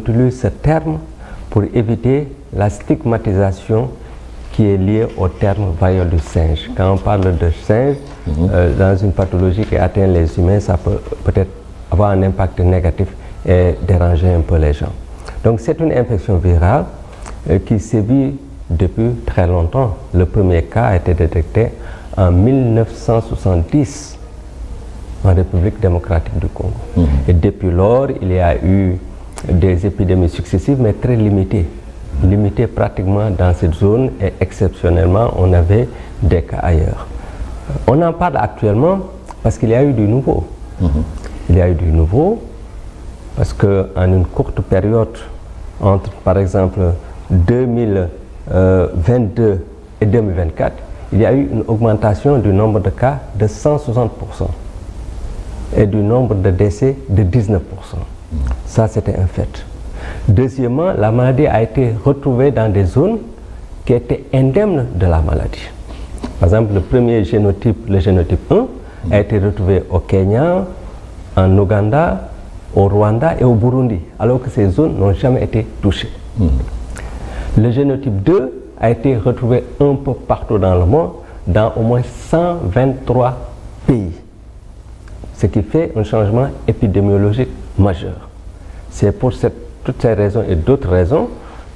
utilise ce terme pour éviter la stigmatisation qui est liée au terme variole du singe. Quand on parle de singe, dans une pathologie qui atteint les humains, ça peut peut-être avoir un impact négatif et déranger un peu les gens. Donc c'est une infection virale qui sévit depuis très longtemps. Le premier cas a été détecté en 1970 en République démocratique du Congo. Et depuis lors, il y a eu des épidémies successives, mais très limitées. Limitées pratiquement dans cette zone, et exceptionnellement, on avait des cas ailleurs. On en parle actuellement parce qu'il y a eu du nouveau. Il y a eu du nouveau parce qu'en une courte période, entre par exemple 2022 et 2024, il y a eu une augmentation du nombre de cas de 160% et du nombre de décès de 19%. Ça, c'était un fait. Deuxièmement, la maladie a été retrouvée dans des zones qui étaient indemnes de la maladie. Par exemple, le premier génotype, le génotype 1, a été retrouvé au Kenya, en Ouganda, au Rwanda et au Burundi, alors que ces zones n'ont jamais été touchées. Le génotype 2 a été retrouvé un peu partout dans le monde, dans au moins 123 pays. Ce qui fait un changement épidémiologique majeur. C'est pour toutes ces raisons et d'autres raisons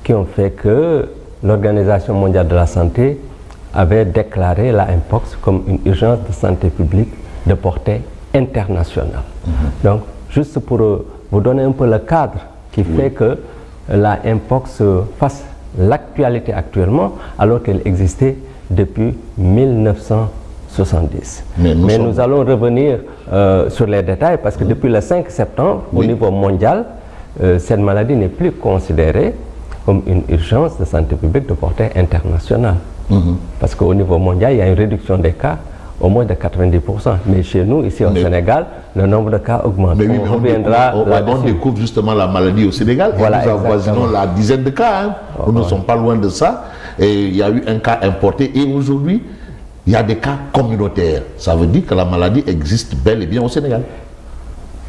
qui ont fait que l'Organisation mondiale de la santé avait déclaré la Mpox comme une urgence de santé publique de portée internationale. Donc, juste pour vous donner un peu le cadre qui fait que la Mpox fasse l'actualité actuellement, alors qu'elle existait depuis 1970. Mais nous allons revenir sur les détails parce que depuis le 5 septembre, au niveau mondial, cette maladie n'est plus considérée comme une urgence de santé publique de portée internationale. Parce qu'au niveau mondial, il y a une réduction des cas au moins de 90%. Mais chez nous, ici au Sénégal, le nombre de cas augmente. Mais on découvre justement la maladie au Sénégal. Voilà, et nous avoisinons la dizaine de cas. Nous ne sommes pas loin de ça. Et il y a eu un cas importé. Et aujourd'hui, il y a des cas communautaires. Ça veut dire que la maladie existe bel et bien au Sénégal.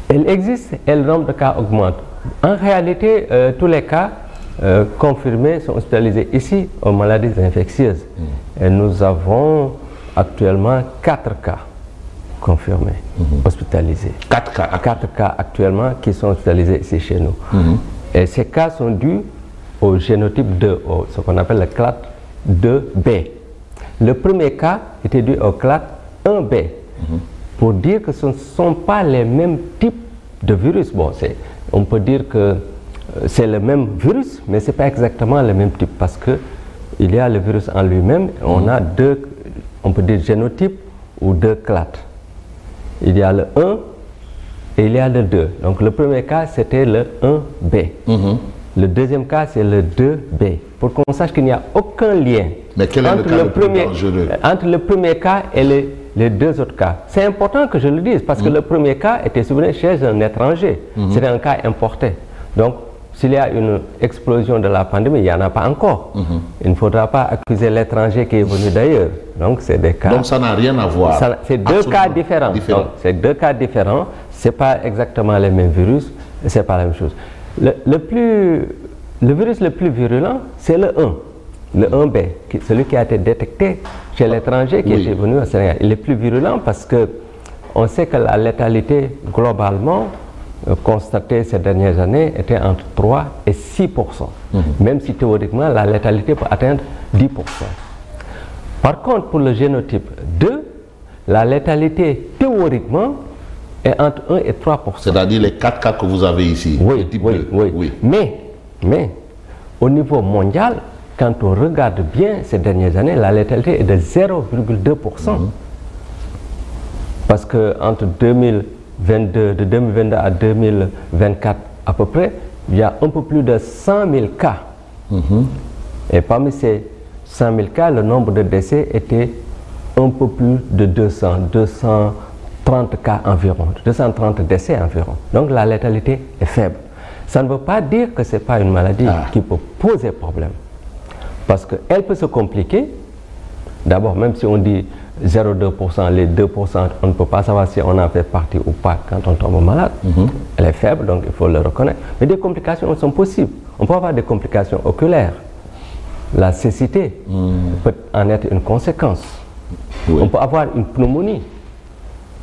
Elle existe et le nombre de cas augmente. En réalité, tous les cas confirmés sont hospitalisés ici aux maladies infectieuses. Et nous avons actuellement 4 cas confirmés, hospitalisés. 4 cas actuellement qui sont hospitalisés ici chez nous. Et ces cas sont dus au génotype 2, ce qu'on appelle le clade 2B. Le premier cas était dû au clade 1B, pour dire que ce ne sont pas les mêmes types de virus. Bon, on peut dire que c'est le même virus, mais ce n'est pas exactement le même type, parce qu'il y a le virus en lui-même, on a deux, on peut dire génotypes ou 2 clades. Il y a le 1 et il y a le 2. Donc le premier cas, c'était le 1B. Le deuxième cas, c'est le 2B. Pour qu'on sache qu'il n'y a aucun lien entre le premier cas et les 2 autres cas. C'est important que je le dise, parce que le premier cas était survenu chez un étranger. C'était un cas importé. Donc, s'il y a une explosion de la pandémie, il n'y en a pas encore. Il ne faudra pas accuser l'étranger qui est venu d'ailleurs. Donc, c'est des cas... Donc, ça n'a rien à voir. C'est 2 cas différents. C'est 2 cas différents. Ce n'est pas exactement les mêmes virus. Ce n'est pas la même chose. Le virus le plus virulent, c'est le 1. Le 1B, celui qui a été détecté chez l'étranger qui était venu au Sénégal. Il est plus virulent parce qu'on sait que la létalité globalement constatée ces dernières années était entre 3 et 6%. Même si théoriquement la létalité peut atteindre 10%. Par contre, pour le génotype 2, la létalité théoriquement est entre 1 et 3%. C'est-à-dire les 4 cas que vous avez ici. Oui. Mais au niveau mondial, quand on regarde bien ces dernières années, la létalité est de 0,2%. Parce qu'entre 2022 à 2024 à peu près, il y a un peu plus de 100 000 cas. Et parmi ces 100 000 cas, le nombre de décès était un peu plus de 230 cas environ, 230 décès environ. Donc la létalité est faible. Ça ne veut pas dire que ce n'est pas une maladie qui peut poser problème. Parce qu'elle peut se compliquer. D'abord, même si on dit 0,2%, les 2%, on ne peut pas savoir si on en fait partie ou pas quand on tombe malade. Elle est faible, donc il faut le reconnaître. Mais des complications sont possibles. On peut avoir des complications oculaires. La cécité peut en être une conséquence. Oui. On peut avoir une pneumonie,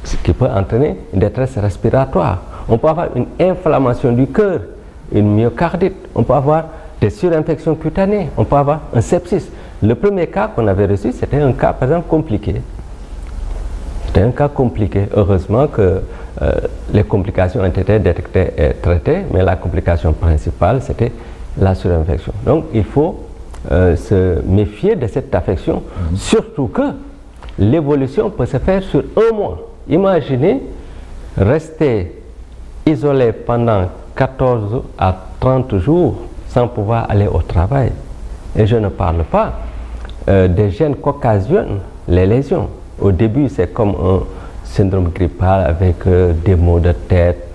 ce qui peut entraîner une détresse respiratoire. On peut avoir une inflammation du cœur, une myocardite. On peut avoir des surinfections cutanées. On peut avoir un sepsis. Le premier cas qu'on avait reçu, c'était un cas, par exemple, compliqué. C'était un cas compliqué. Heureusement que les complications ont été détectées et traitées, mais la complication principale, c'était la surinfection. Donc, il faut se méfier de cette affection, surtout que l'évolution peut se faire sur un mois. Imaginez rester isolé pendant 14 à 30 jours sans pouvoir aller au travail. Et je ne parle pas des gènes qu'occasionnent les lésions. Au début, c'est comme un syndrome grippal avec des maux de tête,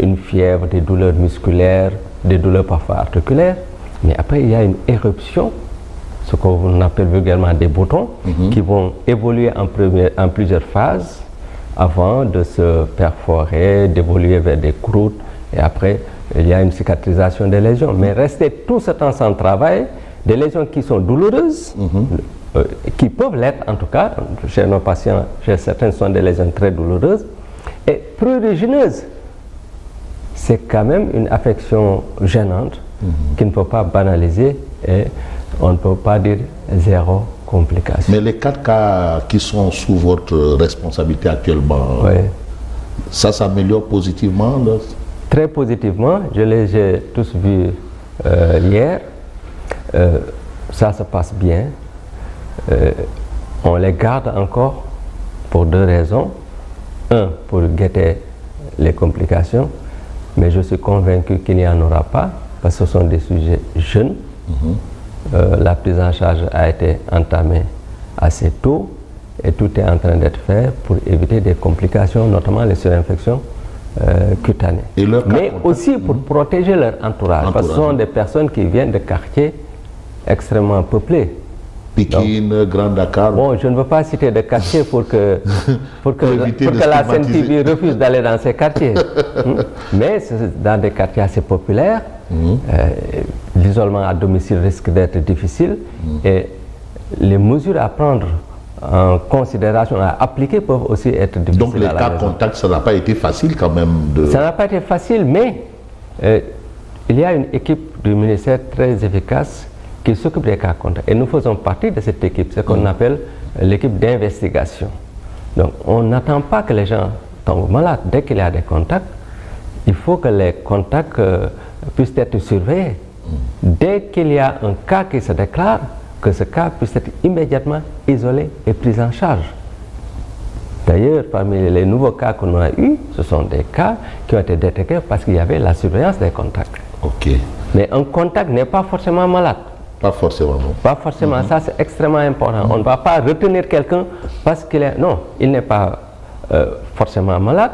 une fièvre, des douleurs musculaires, des douleurs parfois articulaires. Mais après, il y a une éruption, ce qu'on appelle vulgairement des boutons, qui vont évoluer en plusieurs phases avant de se perforer, d'évoluer vers des croûtes. Et après, il y a une cicatrisation des lésions. Mais rester tout ce temps sans travail, des lésions qui sont douloureuses, qui peuvent l'être en tout cas, chez nos patients, chez certains, sont des lésions très douloureuses, et prurigineuses. C'est quand même une affection gênante qu'il ne faut pas banaliser et on ne peut pas dire zéro complication. Mais les 4 cas qui sont sous votre responsabilité actuellement, ça s'améliore positivement? Très positivement, je les ai tous vus hier. Ça se passe bien. On les garde encore pour 2 raisons. Un, pour guetter les complications, mais je suis convaincu qu'il n'y en aura pas, parce que ce sont des sujets jeunes. La prise en charge a été entamée assez tôt et tout est en train d'être fait pour éviter des complications, notamment les surinfections cutanées. Mais aussi pour protéger leur entourage, parce que ce sont des personnes qui viennent de quartiers extrêmement peuplés. Pikine, Grand Dakar. Bon, je ne veux pas citer de quartiers pour que la CNTV refuse d'aller dans ces quartiers. Mais dans des quartiers assez populaires, l'isolement à domicile risque d'être difficile et les mesures à prendre en considération, à appliquer, peuvent aussi être difficiles. Donc les cas contacts, ça n'a pas été facile quand même de... Ça n'a pas été facile, mais il y a une équipe du ministère très efficace qui s'occupe des cas contacts. Et nous faisons partie de cette équipe, ce qu'on appelle l'équipe d'investigation. Donc on n'attend pas que les gens tombent malades. Dès qu'il y a des contacts, il faut que les contacts puissent être surveillés. Dès qu'il y a un cas qui se déclare, que ce cas puisse être immédiatement isolé et pris en charge. D'ailleurs, parmi les nouveaux cas qu'on a eus, ce sont des cas qui ont été détectés parce qu'il y avait la surveillance des contacts. Ok. Mais un contact n'est pas forcément malade. Pas forcément, non. Pas forcément, ça c'est extrêmement important. On ne va pas retenir quelqu'un parce qu'il est... Non, il n'est pas forcément malade.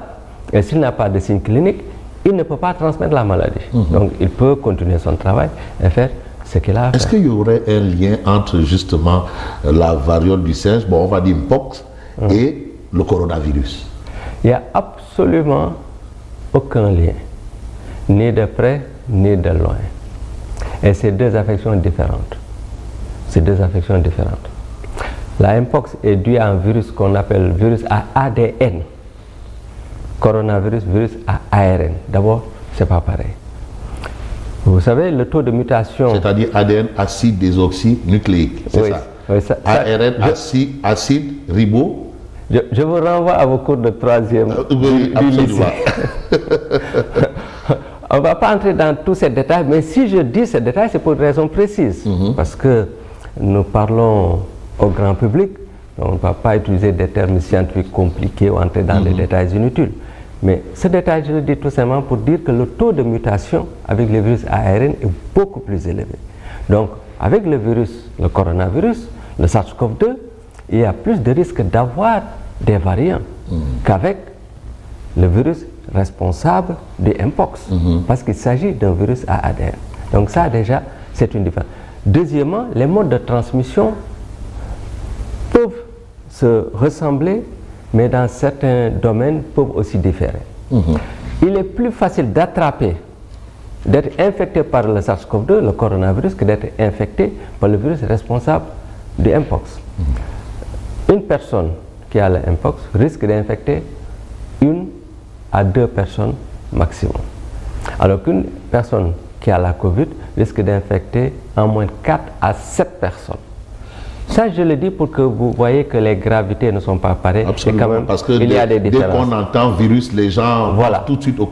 Et s'il n'a pas de signes cliniques, il ne peut pas transmettre la maladie. Donc il peut continuer son travail et faire ce qu'il a à faire. Est-ce qu'il y aurait un lien entre justement la variole du singe, bon on va dire Mpox, et le coronavirus? Il n'y a absolument aucun lien, ni de près ni de loin. Et c'est 2 affections différentes. C'est 2 affections différentes. La Mpox est due à un virus qu'on appelle virus à ADN. Coronavirus, virus à ARN. D'abord, c'est pas pareil. Vous savez, le taux de mutation... C'est-à-dire ADN, acide désoxynucléique, c'est ça? Oui, ARN, acide ribo. Je vous renvoie à vos cours de 3e du lycée. On ne va pas entrer dans tous ces détails, mais si je dis ces détails, c'est pour une raison précise. Parce que nous parlons au grand public, on ne va pas utiliser des termes scientifiques compliqués ou entrer dans des détails inutiles. Mais ce détail, je le dis tout simplement pour dire que le taux de mutation avec le virus ARN est beaucoup plus élevé. Donc, avec le virus, le coronavirus, le SARS-CoV-2, il y a plus de risques d'avoir des variants qu'avec le virus responsable du Mpox, parce qu'il s'agit d'un virus à ADN. Donc ça déjà, c'est une différence. Deuxièmement, les modes de transmission peuvent se se ressembler, mais dans certains domaines peuvent aussi différer. Il est plus facile d'attraper, d'être infecté par le SARS-CoV-2, le coronavirus, que d'être infecté par le virus responsable du Mpox. Une personne qui a le Mpox risque d'infecter 1 à 2 personnes maximum. Alors qu'une personne qui a la Covid risque d'infecter en moins de 4 à 7 personnes. Ça, je le dis pour que vous voyez que les gravités ne sont pas pareilles. Absolument, et quand même, parce que il y a des différences. Dès qu'on entend virus, les gens vont tout de suite au